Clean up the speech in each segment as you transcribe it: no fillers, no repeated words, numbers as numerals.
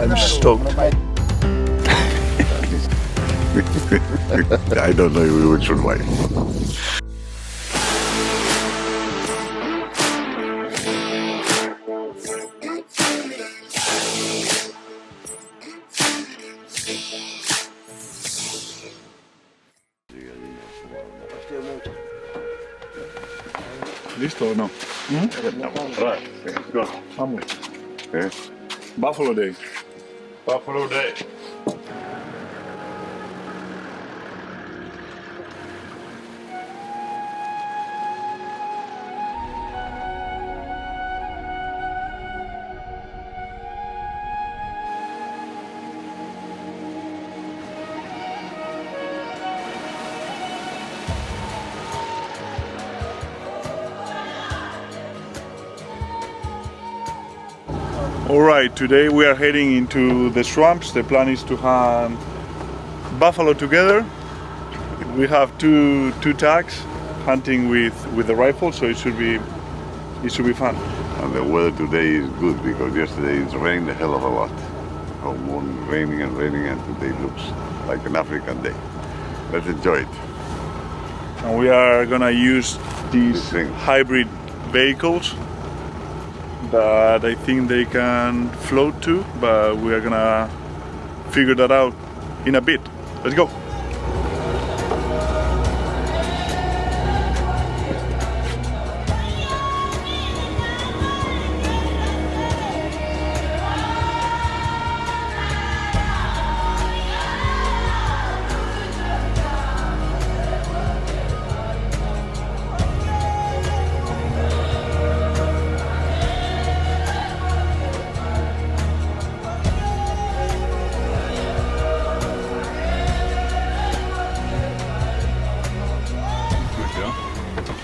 I'm stoked. I don't know if we would survive. ¿Listo o no? Vamos. Buffalo Day. Buffalo Day. Alright, today we are heading into the swamps. The plan is to hunt buffalo together. We have two tags hunting with the rifle, so it should be fun. And the weather today is good because yesterday it rained a hell of a lot. Whole morning raining and today looks like an African day. Let's enjoy it. And we are gonna use these hybrid vehicles that I think they can float too, but we are gonna figure that out in a bit. Let's go.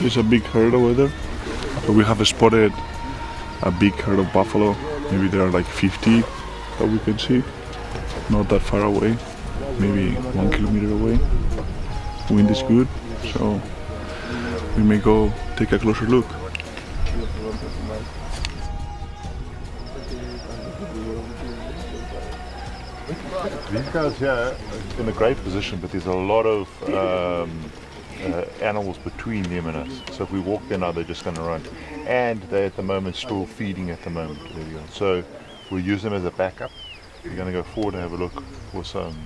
There's a big herd over there. So we have spotted a big herd of buffalo. Maybe there are like 50 that we can see. Not that far away, maybe 1 kilometer away. Wind is good, so we may go take a closer look. These guys here are in a great position, but there's a lot of animals between them and us. So if we walk there now, they're just going to run. And they're at the moment still feeding at the moment. There we go. So we'll use them as a backup. We're going to go forward and have a look for some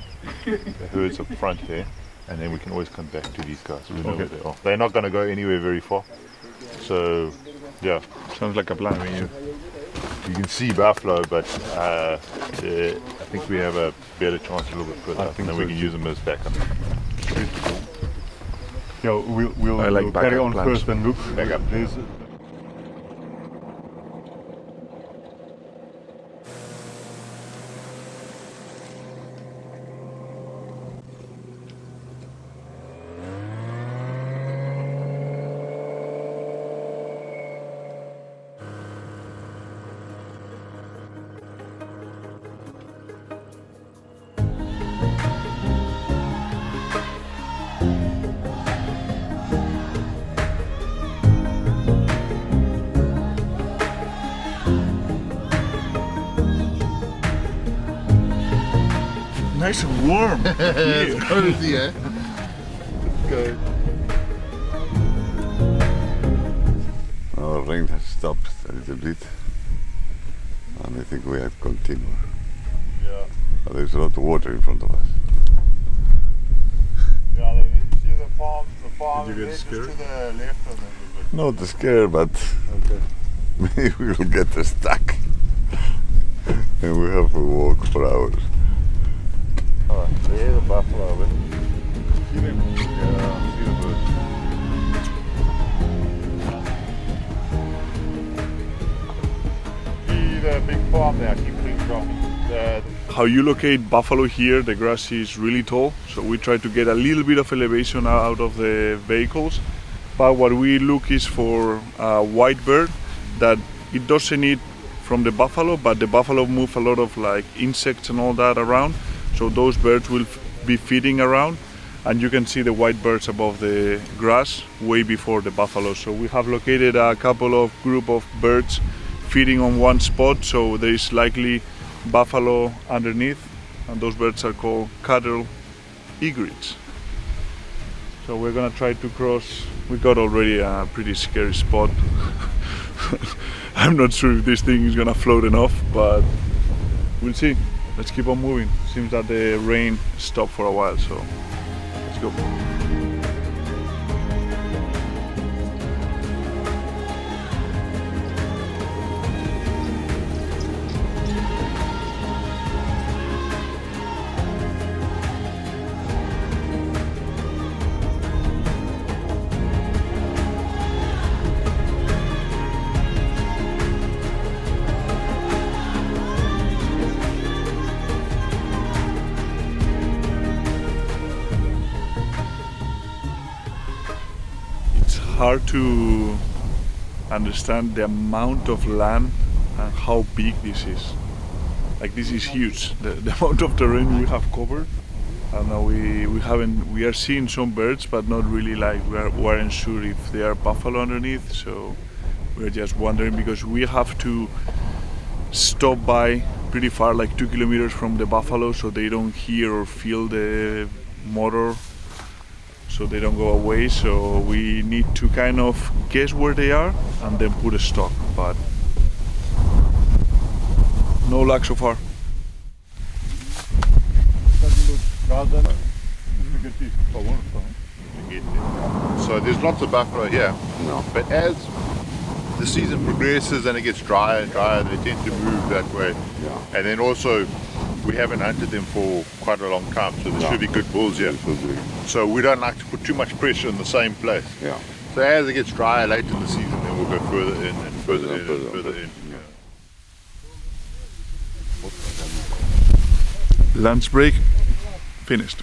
herds up front there. And then we can always come back to these guys. We know where they are. They're not going to go anywhere very far. So, yeah. Sounds like a plan. You can see buffalo, but I think we have a better chance a little bit further up, and then we can use them as backup. Yeah, we'll carry on plans first and look. Backup. Nice and warm. It's cozy, eh? Let's go. Our rain has stopped a little bit, and I think we have to continue. Yeah. But there's a lot of water in front of us. Yeah, you see the farm Did you get is scared? to the left of them. Not scared, but maybe we will get stuck. And we have to walk for hours. Alright, there's the buffalo over there. See them? Yeah, see the birds. See the big farm there, keep dropping. How you locate buffalo here, the grass is really tall, so we try to get a little bit of elevation out of the vehicles. But what we look is for a white bird that it doesn't eat from the buffalo, but the buffalo move a lot of like insects and all that around. So those birds will be feeding around, and you can see the white birds above the grass way before the buffalo. So we have located a couple of group of birds feeding on one spot, so there is likely buffalo underneath, and those birds are called cattle egrets. So we're gonna try to cross. We got already a pretty scary spot. I'm not sure if this thing is gonna float enough, but we'll see. Let's keep on moving. Seems that the rain stopped for a while, so let's go. Hard to understand the amount of land and how big this is. Like, this is huge. The amount of terrain we have covered. And now we are seeing some birds, but not really, like we weren't sure if they are buffalo underneath. So we're just wondering, because we have to stop by pretty far, like 2 kilometers from the buffalo, so they don't hear or feel the motor, so they don't go away. So we need to kind of guess where they are and then put a stalk, but no luck so far. So there's lots of buffalo here. No. But as the season progresses and it gets drier and drier, they tend to move that way. Yeah. And then also, we haven't hunted them for quite a long time, so there should be good bulls here. So we don't like to put too much pressure in the same place. Yeah. So as it gets drier late in the season, then we'll go further in and further in and further in. Lunch break finished.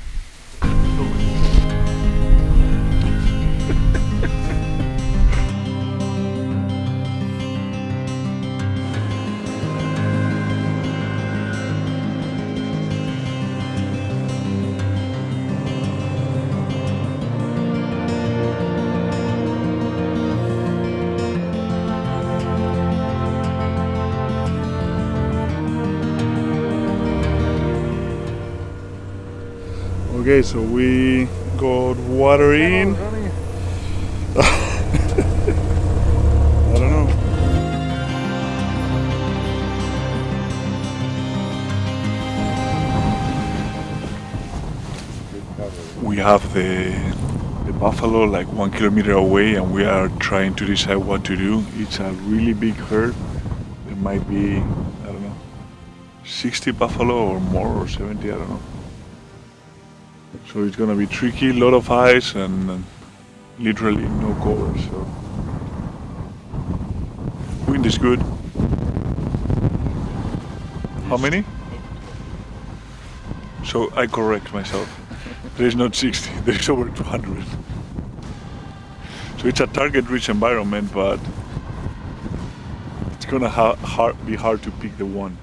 Okay, so we got water in. I don't know. We have the buffalo like 1 kilometer away, and we are trying to decide what to do. It's a really big herd. There might be, I don't know, 60 buffalo or more, or 70, I don't know. So it's gonna be tricky, a lot of ice and literally no cover, so wind is good. How many? So I correct myself. There is not 60, there is over 200. So it's a target-rich environment, but it's gonna be hard to pick the one.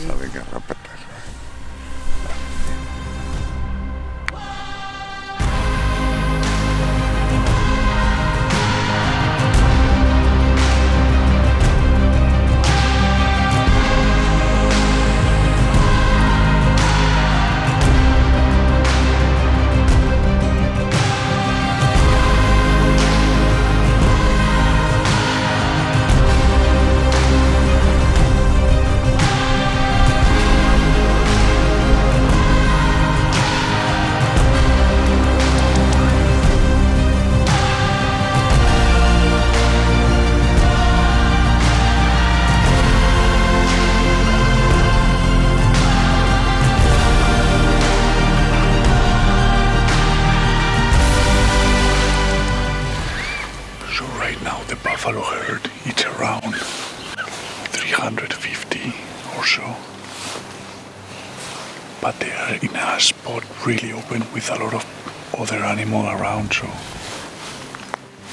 Saben que respetar. Buffalo herd, it's around 350 or so, but they are in a spot really open with a lot of other animal around, so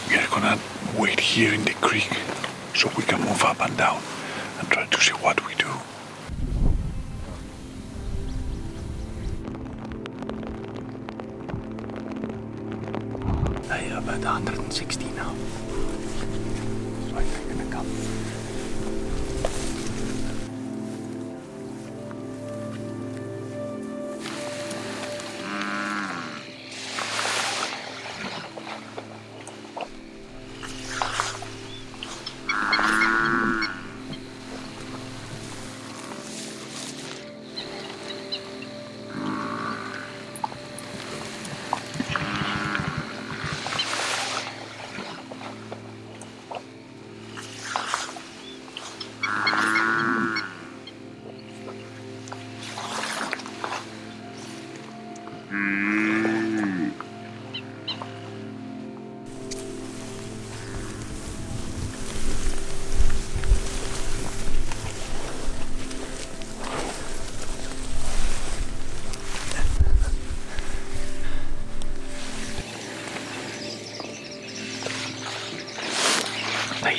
we are gonna wait here in the creek so we can move up and down and try to see what we do.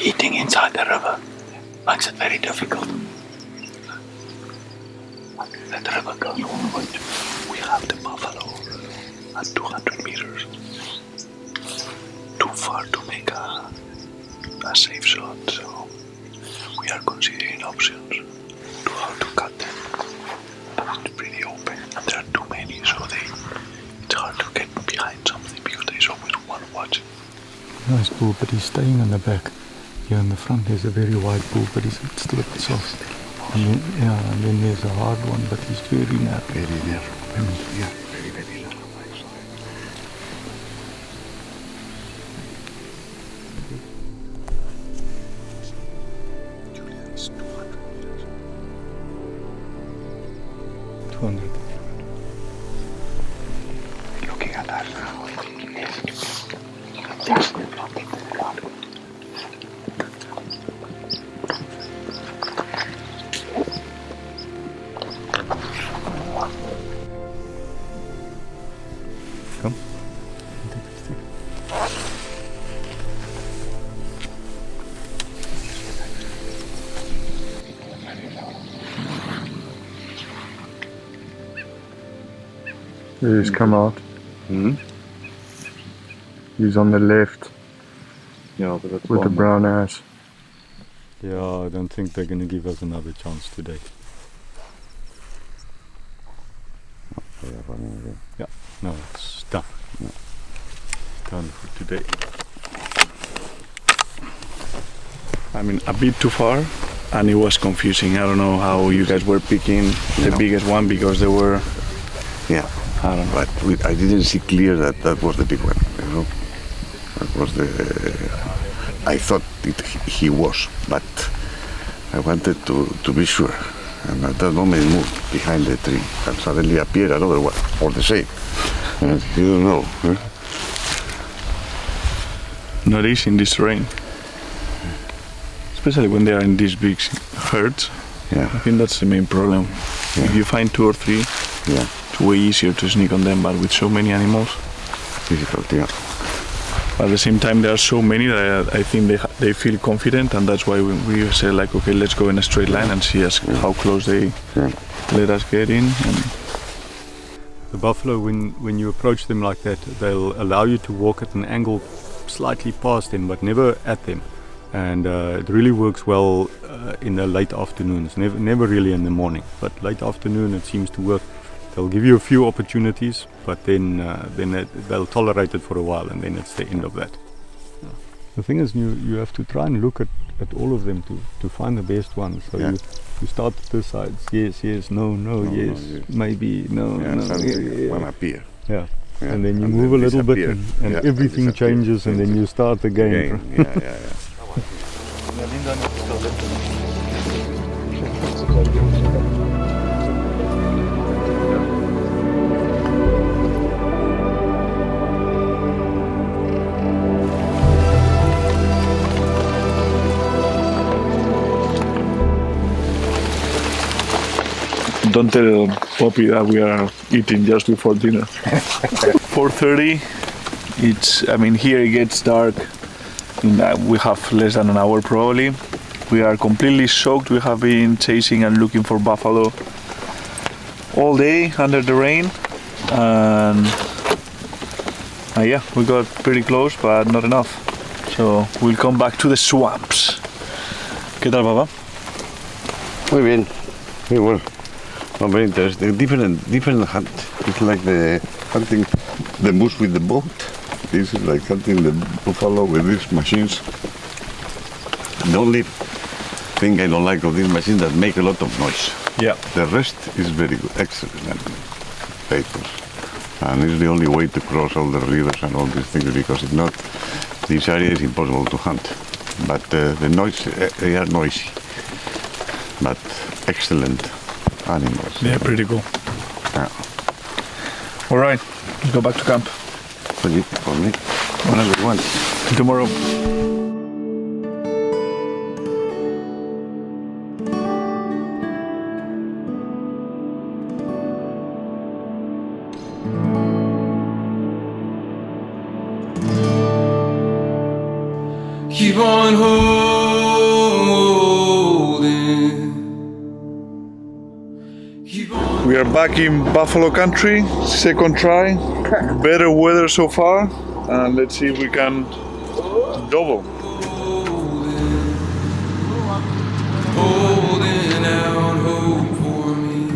eating inside the river makes it very difficult. That river goes all the way to, we have the buffalo at 200 meters. Too far to make a safe shot, so we are considering options to how to cut them. But it's pretty open and there are too many, so it's hard to get behind something because there's always one watching. Nice bull, but he's staying on the back. Here in the front there's a very wide bull, but it's still a bit soft. And then, and then there's a hard one, but he's very narrow. Very narrow. Yeah, very, very narrow. Julian's 200 meters. 200. Looking at us now. Yes. Come. He's come out. Mm-hmm. He's on the left. Yeah, but that's with the brown ass. Yeah, I don't think they're going to give us another chance today. Yeah, no, it's done. No. Done for today. I mean, a bit too far, and it was confusing. I don't know how you guys were picking the biggest one because they were. Yeah, I don't know. but I didn't see clear that was the big one. You know, that was the. I thought he was, but I wanted to be sure. And at that moment, he moved behind the tree, and suddenly appeared another one, or the same. And you don't know. Huh? Not easy in this terrain, especially when they are in these big herds. Yeah. I think that's the main problem. Yeah. If you find 2 or 3, Yeah. it's way easier to sneak on them. But with so many animals, Difficult. Yeah. but at the same time there are so many that I think they feel confident, and that's why we say like, okay, let's go in a straight line and see how close they let us get in. And the buffalo, when you approach them like that, they'll allow you to walk at an angle slightly past them, but never at them. And it really works well in the late afternoons, never really in the morning, but late afternoon it seems to work. They'll give you a few opportunities, but then they'll tolerate it for a while, and then it's the end of that. Yeah. The thing is, you have to try and look at all of them to find the best one. So you start at this side, yes, no, yes, maybe, no, Yeah, no. one appear. Yeah. Yeah. And then you And move then a little bit, disappear. and Yeah, everything disappear. changes, and then you start again. Yeah. don't tell Poppy that we are eating just before dinner. 4:30. I mean, here it gets dark. We have less than an hour probably. We are completely soaked. We have been chasing and looking for buffalo all day under the rain, and yeah, we got pretty close, but not enough. So we'll come back to the swamps. ¿Qué tal, papá? Muy bien. Muy well. Oh, very interesting. Different hunt. It's like the hunting the moose with the boat. This is like hunting the buffalo with these machines. The only thing I don't like of these machines that make a lot of noise. Yeah. The rest is very good, excellent papers. And it's the only way to cross all the rivers and all these things, because if not, this area is impossible to hunt. But the noise, they are noisy, but excellent animals. Yeah, pretty cool. Yeah. All right, let's go back to camp. For me, whenever you want. Tomorrow. Keep on holding. We are back in buffalo country, second try, better weather so far, and let's see if we can double. Holding out hope for me.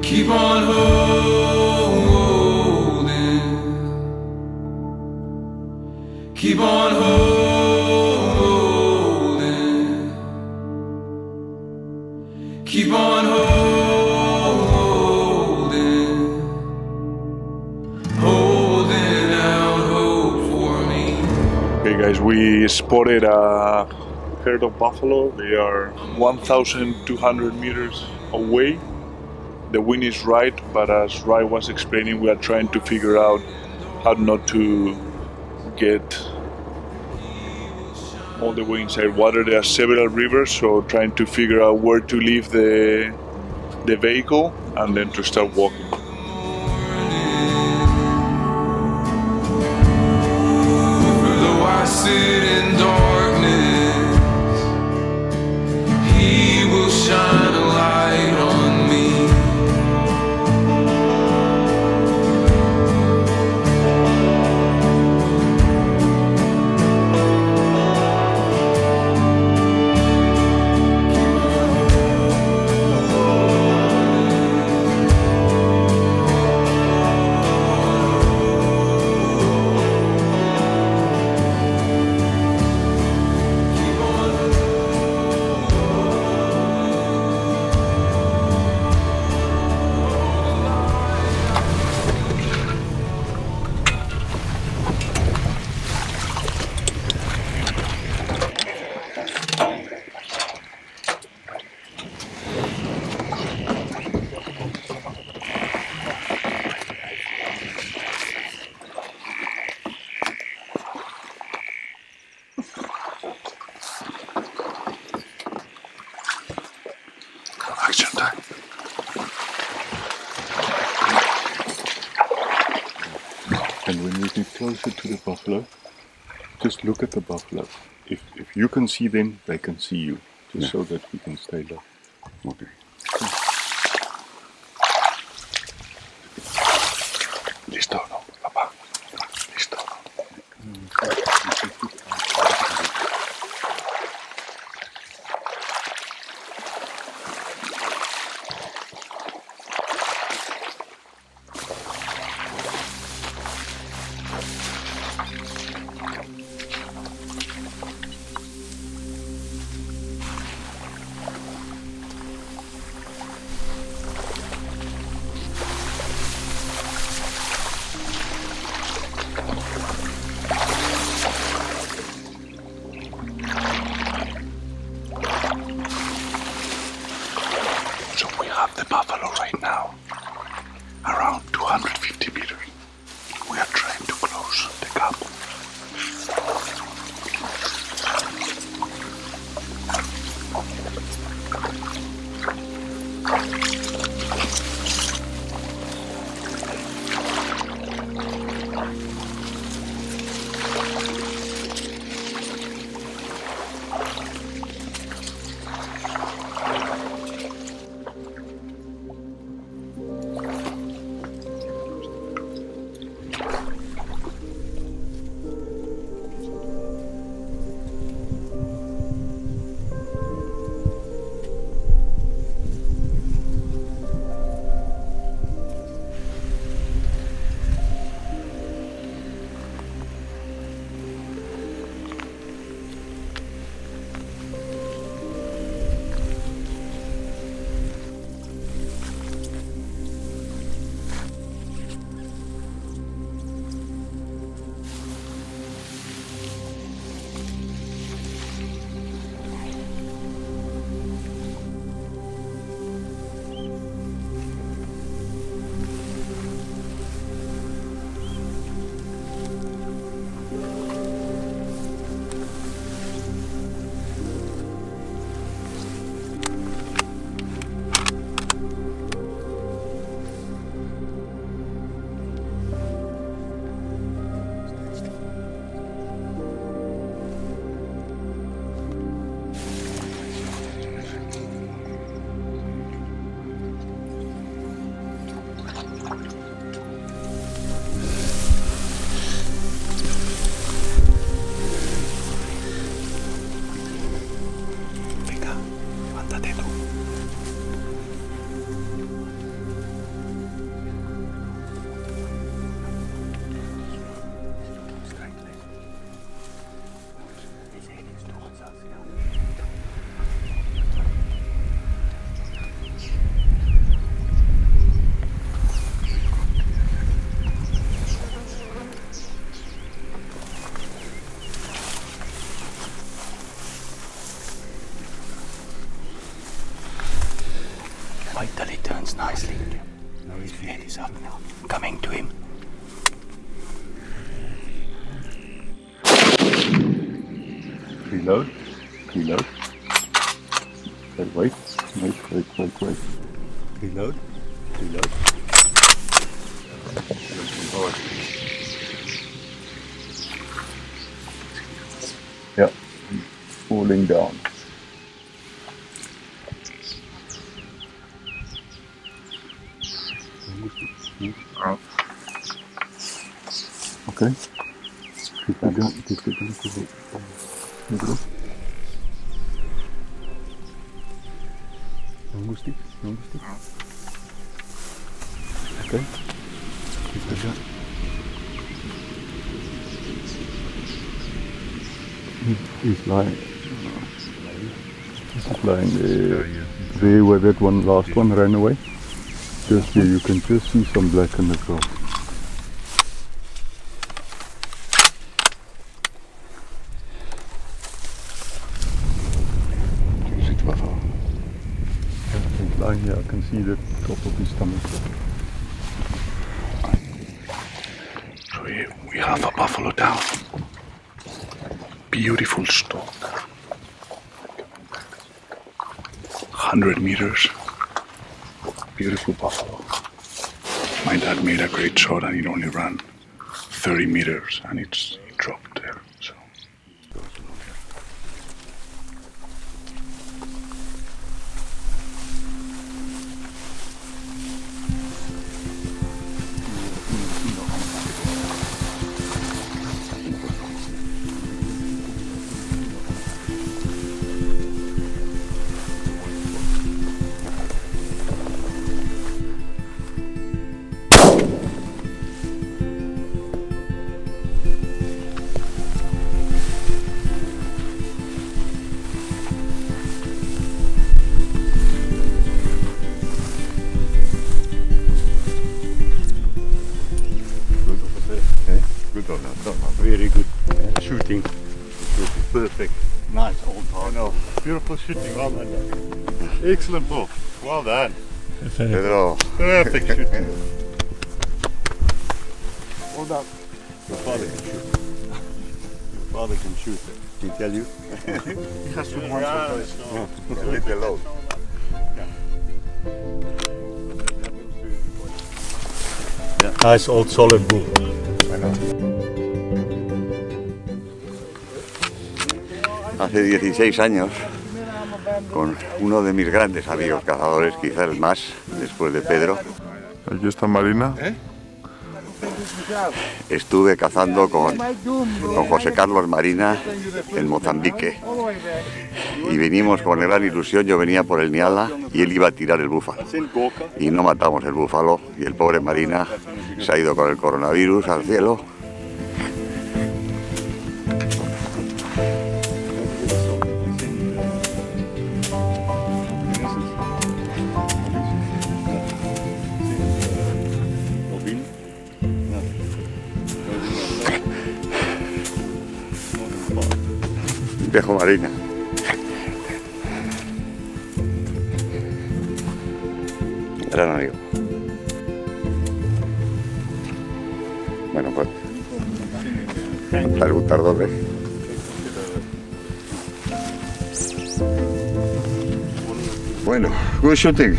Keep on holding. Keep on holding. Keep on holding. Holding out hope for me. Okay guys, we spotted a herd of buffalo. They are 1,200 meters away. The wind is right, but as Rai was explaining, we are trying to figure out how not to get all the way inside water. There are several rivers, so trying to figure out where to leave the vehicle and then to start walking. Though I sit in darkness, He will shine a light on me. Action time. And when we get closer to the buffalo, just look at the buffalo. If you can see them, they can see you, just so that we can stay low. Okay. Listo, no, papá. Listo. So we have the buffalo right now, around 250 meters. We are trying to close the gap. Wait till he turns nicely. Now his head is up now. Coming to him. Reload. Reload. Okay, wait. Wait. Reload. Reload. Yeah. Falling down. Okay. Okay. He's lying. He's lying there where that one last one ran away. Just here, you can just see some black in the grass. He's lying here, I can see the top of his stomach. So we have a buffalo down. Beautiful stalk. 100 meters. Beautiful buffalo. My dad made a great shot and it only ran 30 meters and it dropped there. So. Very good shooting. Perfect. Nice old I know. Beautiful shooting. Well done. Excellent ball. Well done. Pedro. Perfect shooting. Well done. Your father can shoot. Your father can shoot. Did he tell you? He has to once or twice. A little low. Nice old solid bull. Hace 16 años, con uno de mis grandes amigos cazadores, quizás el más, después de Pedro, Aquí está Marina. estuve cazando con José Carlos Marina en Mozambique. Y vinimos con gran ilusión, yo venía por el Nyala y él iba a tirar el búfalo. Y no matamos el búfalo y el pobre Marina se ha ido con el coronavirus al cielo. Viejo Marina. Gran amigo. Bueno, pues preguntar dónde. Bueno, good shooting.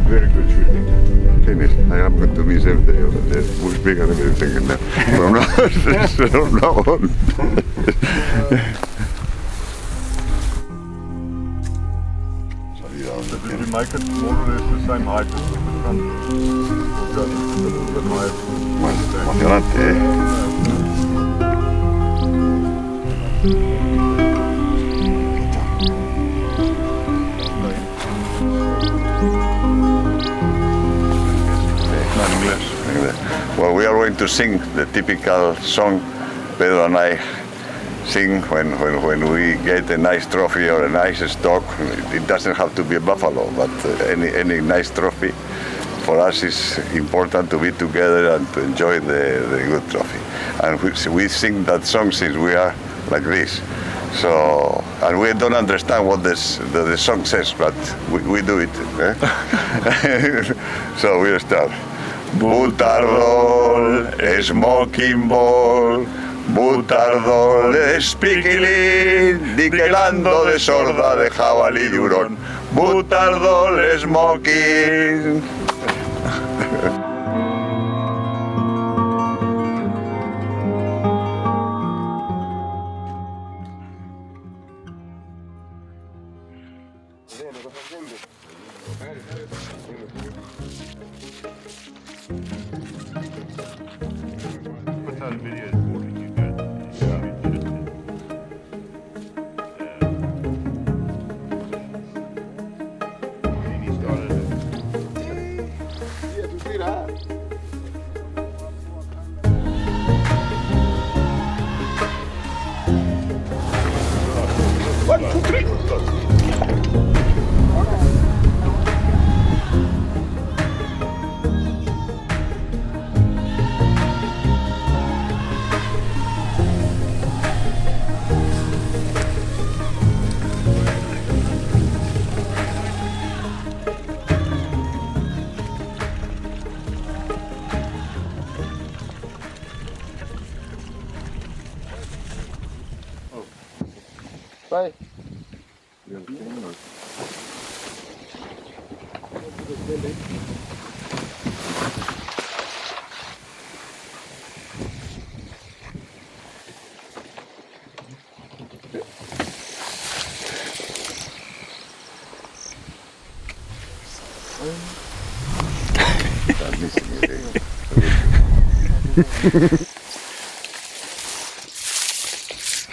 Very good shooting. Finish. I am going to miss every day of the day. Much bigger than everything now. From now on. Did you make it more or less the same height as the front? Or just a little bit higher? Emocionante, Well, we are going to sing the typical song Pedro and I sing when we get a nice trophy or a nice stock. It doesn't have to be a buffalo, but any nice trophy. For us it's important to be together and to enjoy the good trophy. And we sing that song since we are like this. So, and we don't understand what the song says, but we do it. Eh? So we'll start. Butardol, smoking ball, Butardol, espiquilín, diquelando de sorda de jabalí de hurón. Butardol, smoking. Bye.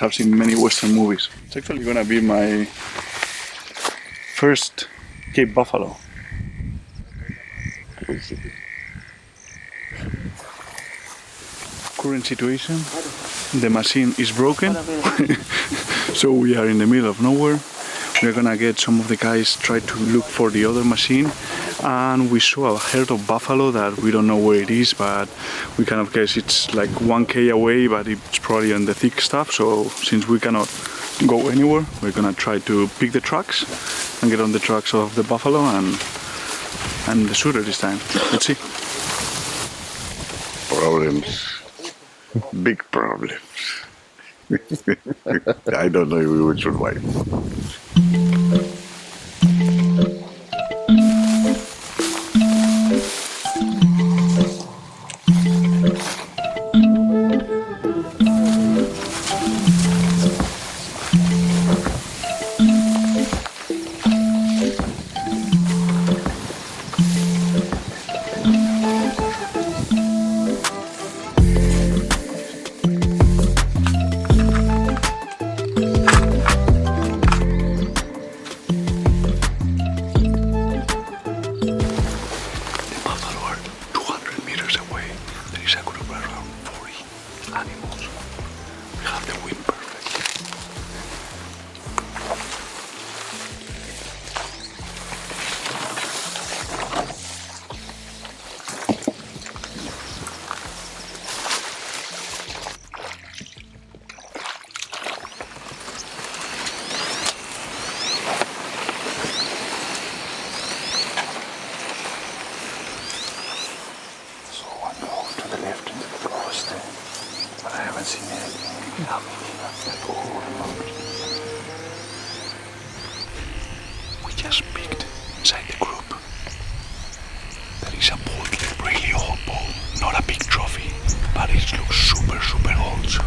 I've seen many Western movies. It's actually gonna be my first Cape Buffalo. Current situation, the machine is broken, so we are in the middle of nowhere. We're gonna get some of the guys try to look for the other machine, and we saw a herd of buffalo that we don't know where it is, but we kind of guess it's like 1K away, but it's probably on the thick stuff. So since we cannot go anywhere, we're gonna try to pick the tracks and get on the tracks of the buffalo and the shooter this time. Let's see. Problems, big problems. I don't know if we would survive. We just picked inside the group. There is a bull, really old bull, not a big trophy, but it looks super old. So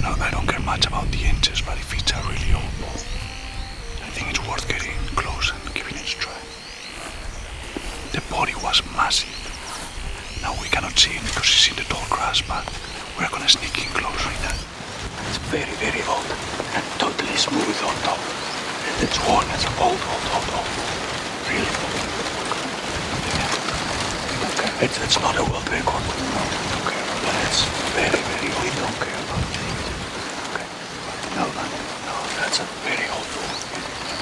I don't care much about the inches, but if it's a really old bull, I think it's worth getting close and giving it a try. The body was massive. Now we cannot see it because it's in the tall grass, but we're gonna sneak in close right now. It's very old and totally smooth on top. It's worn as old. It's not a world record. Okay, but it's very, very, we don't care about things. Okay. No, that's a very old rule.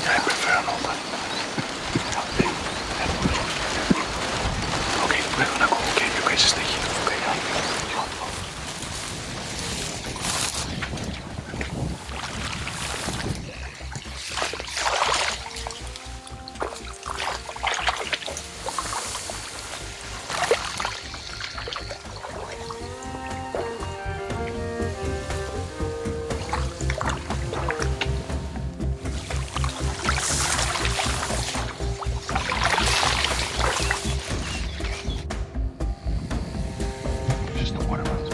I prefer an old one. Okay, we're gonna go. Okay, you guys stay here. Okay, just the water runs.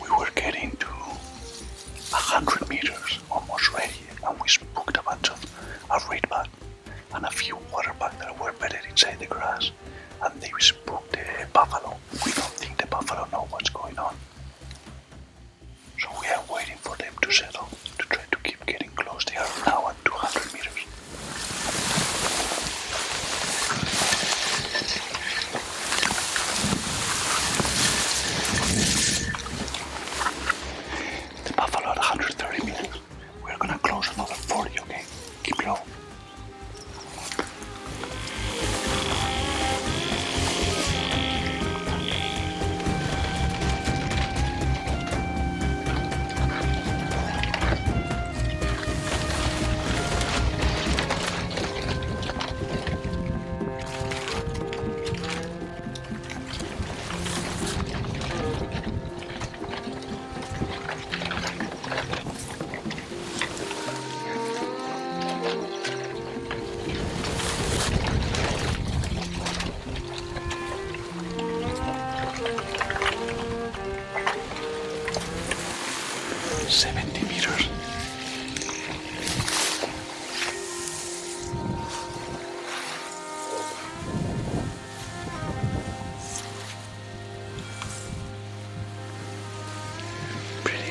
We were getting to 100 meters, almost ready, and we spooked a bunch of a reedback and a few waterbuck that were bedded inside the grass, and they spooked the buffalo. We don't think the buffalo know what's going on, so we are waiting for them to settle to try to keep getting close. They are now at 200 meters. The buffalo at 130 meters. We're gonna close another 40, okay? Keep low.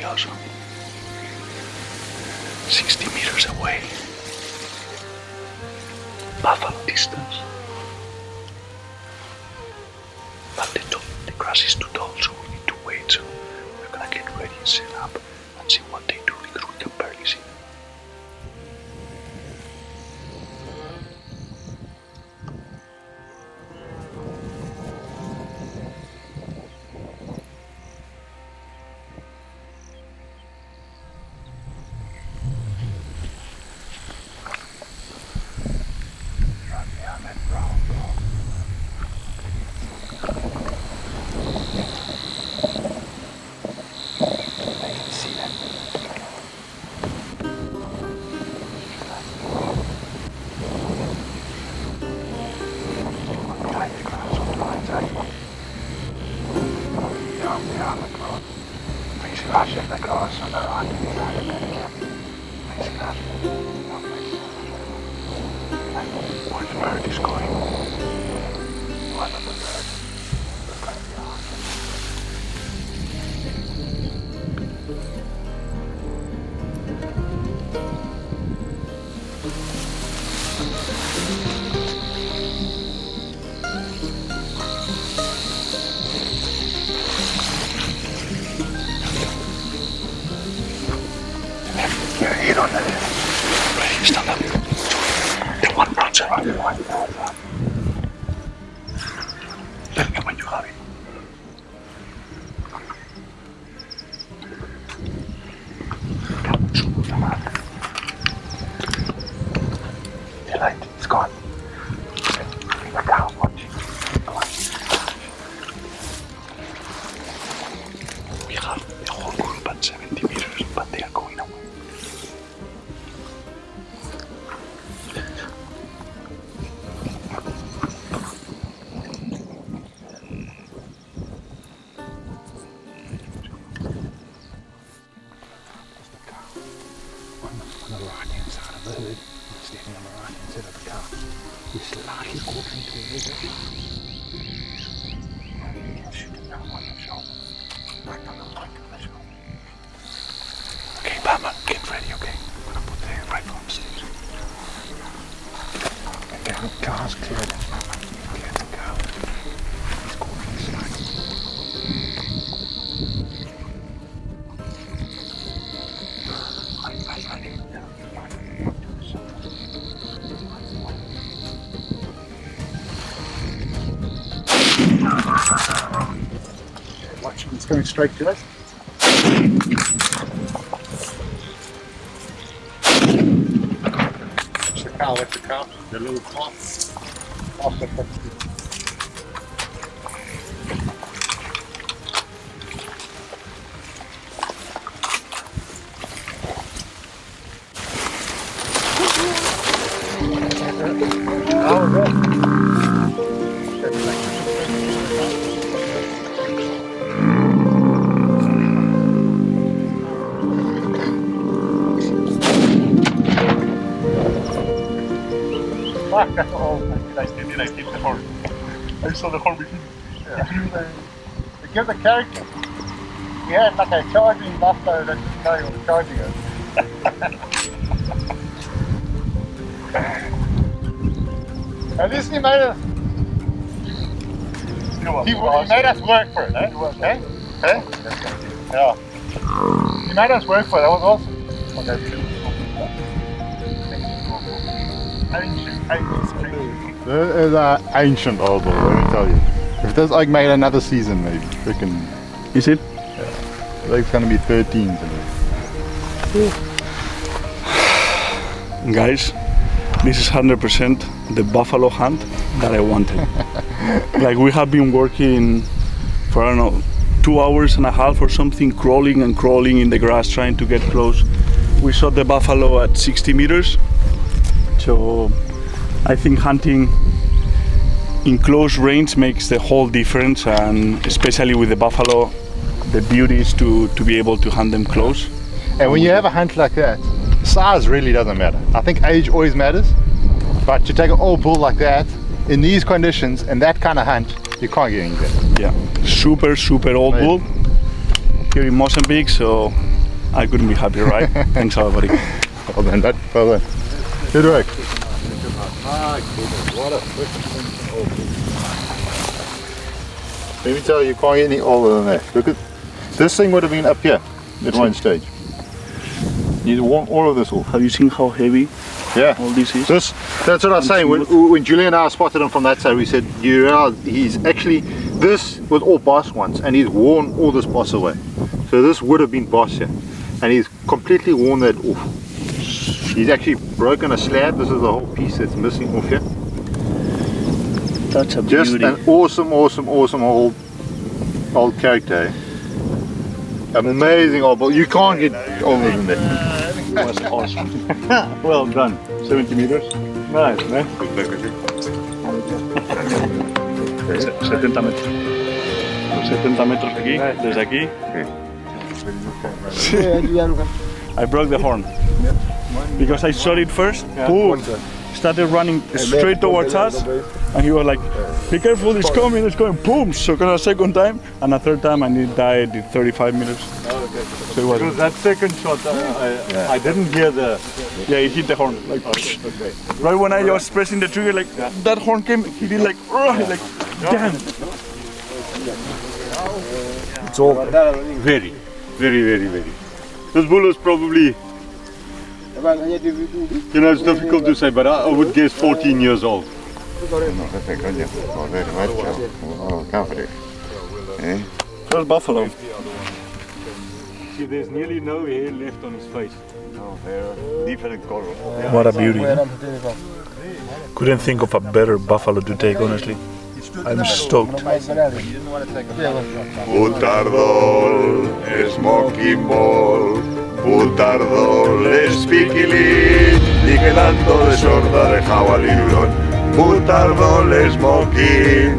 Awesome. 60 meters away. Buffalo distance. But the grass is too tall, so we need to wait. So we're gonna get ready and set up and see what they do because we can barely see them. Where the bird is going? What of the bird? Yeah, hit on that. Ready, stand up. The one project. Tell me when you have it. The light is gone. The cow watching. We have the whole group at 70 meters, but they are going away. On the right hand side of the herd, standing on the right hand side of the car. We slightly walking towards it. You can shoot him down on the shoulder. Right on the shoulder. It's coming straight to us. That's the cow, that's the cow. The little calf. Also from I keep the horn. I saw the horn between. To give the character. He had like a charging buffalo that didn't know he was charging it. At least he made us. He made us work for it, eh? Okay? Okay? Yeah. He made us work for it, that was awesome. Okay. This is an ancient old bull, let me tell you. If this like made another season, maybe freaking. Is it? Yeah. I think it's gonna be 13 today. Guys, this is 100% the buffalo hunt that I wanted. Like we have been working for, I don't know, 2 hours and a half or something, crawling and crawling in the grass trying to get close. We shot the buffalo at 60 meters. So I think hunting in close range makes the whole difference, and especially with the buffalo, the beauty is to be able to hunt them close. And when you have a hunt like that, size really doesn't matter. I think age always matters, but to take an old bull like that in these conditions and that kind of hunt, you can't get any better. Yeah, super old bull here in Mozambique, so I couldn't be happier, right? Thanks everybody. Well done, bud. Well done. Good work. My goodness, what a freaking old bull. Let me tell you, you can't get any older than that. Look at this thing would have been up here at one stage. You want all of this off. Have you seen how heavy all this is? That's what I was saying. When Julie and I spotted him from that side, we said, you realize he's actually, this was all boss once, and he's worn all this boss away. So this would have been boss here, and he's completely worn that off. He's actually broken a slab. This is the whole piece that's missing off here. That's a beauty. Just an awesome old character. Eh? Amazing old bull. You can't get older than that. That's awesome. Well done. 70 meters. Nice, man. 70 metros. 70 metros aquí, desde aquí. I broke the horn. Because I shot it first, boom, started running straight towards us, and he was like, be careful, it's coming, boom, so a second time, and a third time, and it died at 35 meters. So it was Because that second shot, I didn't hear the... Yeah, he hit the horn, like, right when I was pressing the trigger, like, that horn came, he did like, damn. It's all very. This bull is probably, you know, it's difficult to say, but I would guess 14 years old. First buffalo. See, there's nearly no hair left on his face. Oh, they're different color. What a beauty. Couldn't think of a better buffalo to take, honestly. I'm stoked. Putardol, smoking ball, putardol, spikili, niquelando de sorda de jabalí hurón. Putardol, smoking.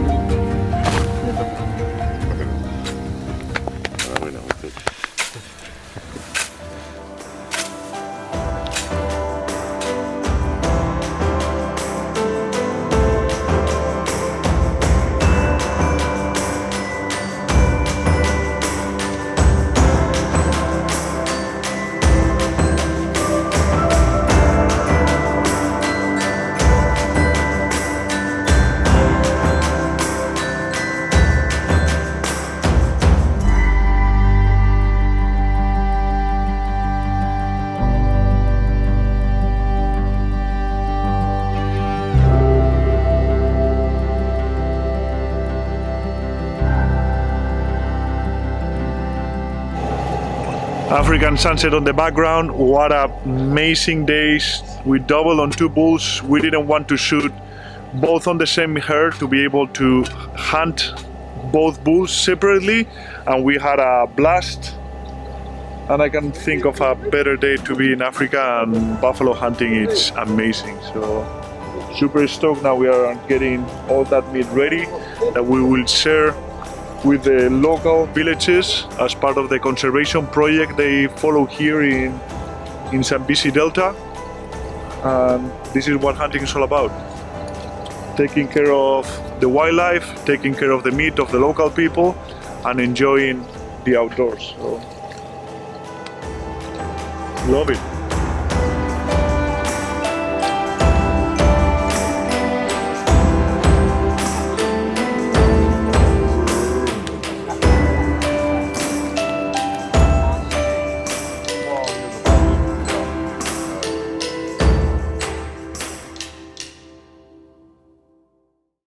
African sunset on the background. What amazing days. We doubled on 2 bulls. We didn't want to shoot both on the same herd to be able to hunt both bulls separately, and we had a blast. And I can think of a better day to be in Africa, and buffalo hunting, it's amazing. So super stoked. Now we are getting all that meat ready that we will share with the local villages as part of the conservation project they follow here in Zambeze Delta. And this is what hunting is all about. Taking care of the wildlife, taking care of the meat of the local people, and enjoying the outdoors. So, love it.